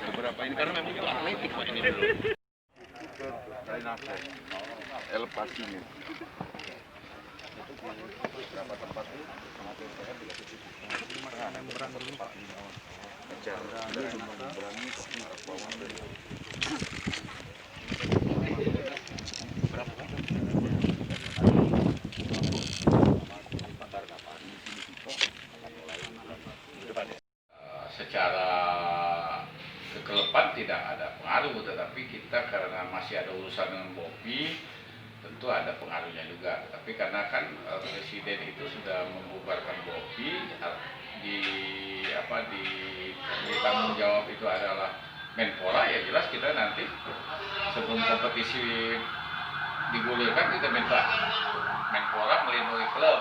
Beberapa ini karena memang itu atletik Pak ini dulu. Drainase, elevasinya. Beberapa tempat itu amatir saya juga membran dulu Pak. Berani arah bawah dari secara kekelepan tidak ada pengaruh, tetapi kita karena masih ada urusan dengan Bobi tentu ada pengaruhnya juga. Tapi karena kan Presiden itu sudah membubarkan Bobi, di tanggung jawab itu adalah Menpora, ya jelas kita nanti sebelum kompetisi digulirkan kita minta Menpora melindungi klub.